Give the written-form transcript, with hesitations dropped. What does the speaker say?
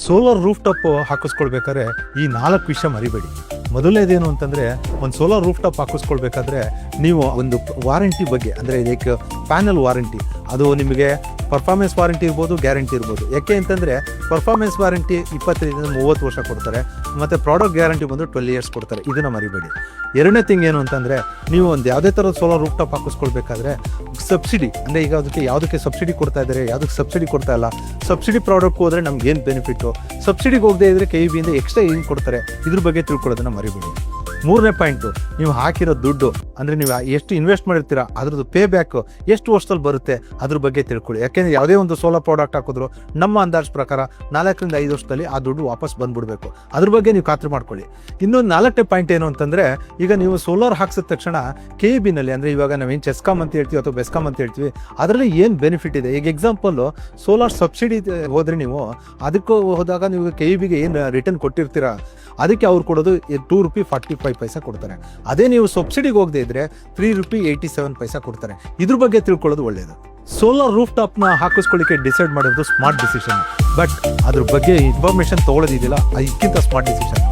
Solar roof top ಹಾಕಿಸ್ಕೊಳ್ಬೇಕಾದ್ರೆ ಈ 4 ವಿಷಯ ಮರಿಬೇಡಿ. ಮೊದಲನೇದೇನು ಅಂತಂದರೆ, ಒಂದು ಸೋಲಾರ್ ರೂಫ್ ಟಾಪ್ ಹಾಕಿಸ್ಕೊಳ್ಬೇಕಾದ್ರೆ ನೀವು ಒಂದು ವಾರಂಟಿ ಬಗ್ಗೆ, ಅಂದರೆ ಲೈಕ್ ಪ್ಯಾನಲ್ ವಾರಂಟಿ, ಅದು ನಿಮಗೆ ಪರ್ಫಾರ್ಮೆನ್ಸ್ ವಾರಂಟಿ ಇರ್ಬೋದು, ಗ್ಯಾರಂಟಿ ಇರ್ಬೋದು. ಯಾಕೆ ಅಂತಂದರೆ ಪರ್ಫಾರ್ಮೆನ್ಸ್ ವಾರಂಟಿ 25-30 ವರ್ಷ ಕೊಡ್ತಾರೆ, ಮತ್ತು ಪ್ರಾಡಕ್ಟ್ ಗ್ಯಾರಂಟಿ ಬಂದು 12 ಇಯರ್ಸ್ ಕೊಡ್ತಾರೆ. ಇದನ್ನು ಮರಿಬೇಡಿ. ಎರಡನೇ ಥಿಂಗ್ ಏನು ಅಂತಂದರೆ, ನೀವು ಒಂದು ಯಾವುದೇ ಥರದ ಸೋಲಾರ್ ರೂಫ್ ಟಾಪ್ ಹಾಕಿಸ್ಕೊಳ್ಬೇಕಾದ್ರೆ ಸಬ್ಸಿಡಿ, ಅಂದರೆ ಈಗ ಅದಕ್ಕೆ ಯಾವುದಕ್ಕೆ ಸಬ್ಸಿಡಿ ಕೊಡ್ತಾ ಇದ್ದಾರೆ, ಯಾವುದಕ್ಕೆ ಸಬ್ಸಿಡಿ ಕೊಡ್ತಾ ಇಲ್ಲ, ಸಬ್ಸಿಡಿ ಪ್ರಾಡಕ್ಟ್ ಹೋದರೆ ನಮ್ಗೆ ಏನು ಬೆನಿಫಿಟ್ಟು, ಸಬ್ಸಿಡಿಗೆ ಹೋಗದೆ ಇದ್ದರೆ KEBಯಿಂದ ಎಕ್ಸ್ಟ್ರಾ ಏನು ಕೊಡ್ತಾರೆ, ಇದ್ರ ಬಗ್ಗೆ ತಿಳ್ಕೊಳ್ಳೋದನ್ನು ಮರಿಬೇಡಿ. ಮೂರನೇ ಪಾಯಿಂಟು, ನೀವು ಹಾಕಿರೋ ದುಡ್ಡು, ಅಂದರೆ ನೀವು ಎಷ್ಟು ಇನ್ವೆಸ್ಟ್ ಮಾಡಿರ್ತೀರಾ ಅದ್ರದ್ದು ಪೇ ಬ್ಯಾಕ್ ಎಷ್ಟು ವರ್ಷದಲ್ಲಿ ಬರುತ್ತೆ ಅದ್ರ ಬಗ್ಗೆ ತಿಳ್ಕೊಳ್ಳಿ. ಯಾಕೆಂದರೆ ಯಾವುದೇ ಒಂದು ಸೋಲಾರ್ ಪ್ರಾಡಕ್ಟ್ ಹಾಕಿದ್ರು ನಮ್ಮ ಅಂದಾಜು ಪ್ರಕಾರ 4-5 ವರ್ಷದಲ್ಲಿ ಆ ದುಡ್ಡು ವಾಪಸ್ ಬಂದ್ಬಿಡಬೇಕು. ಅದ್ರ ಬಗ್ಗೆ ನೀವು ಖಾತ್ರಿ ಮಾಡ್ಕೊಳ್ಳಿ. ಇನ್ನೊಂದು 4ನೇ ಪಾಯಿಂಟ್ ಏನು ಅಂತಂದರೆ, ಈಗ ನೀವು ಸೋಲಾರ್ ಹಾಕ್ಸಿದ ತಕ್ಷಣ KEBನಲ್ಲಿ, ಅಂದರೆ ಇವಾಗ ನಾವೇನು ಚೆಸ್ಕಾಮ್ ಅಂತ ಹೇಳ್ತೀವಿ ಅಥವಾ ಬೆಸ್ಕಾಮ್ ಅಂತ ಹೇಳ್ತೀವಿ, ಅದರಲ್ಲಿ ಏನು ಬೆನಿಫಿಟ್ ಇದೆ. ಈಗ ಎಕ್ಸಾಂಪಲ್ಲು ಸೋಲಾರ್ ಸಬ್ಸಿಡಿ ಹೋದರೆ ನೀವು ಅದಕ್ಕೂ ಹೋದಾಗ ನೀವು KEBಗೆ ಏನು ರಿಟರ್ನ್ ಕೊಟ್ಟಿರ್ತೀರಾ, ಅದಕ್ಕೆ ಅವ್ರು ಕೊಡೋದು ₹2.45 ಕೊಡ್ತಾರೆ. ಅದೇ ನೀವು ಸಬ್ಸಿಡಿಗೆ ಹೋಗದೆ ಇದ್ರೆ ₹3.87 ಕೊಡ್ತಾರೆ. ಇದ್ರ ಬಗ್ಗೆ ತಿಳ್ಕೊಳ್ಳೋದು ಒಳ್ಳೆಯದು. ಸೋಲಾರ್ ರೂಫ್ ಟಾಪ್ನ ಹಾಕಿಸ್ಕೊಳ್ಳಿಕ್ಕೆ ಡಿಸೈಡ್ ಮಾಡೋದು ಸ್ಮಾರ್ಟ್ ಡಿಸಿಷನ್, ಬಟ್ ಅದ್ರ ಬಗ್ಗೆ ಇನ್ಫಾರ್ಮೇಷನ್ ತೊಗೊಳೋದಿದೆಯಲ್ಲ, ಅದಕ್ಕಿಂತ ಸ್ಮಾರ್ಟ್ ಡಿಸಿಷನ್.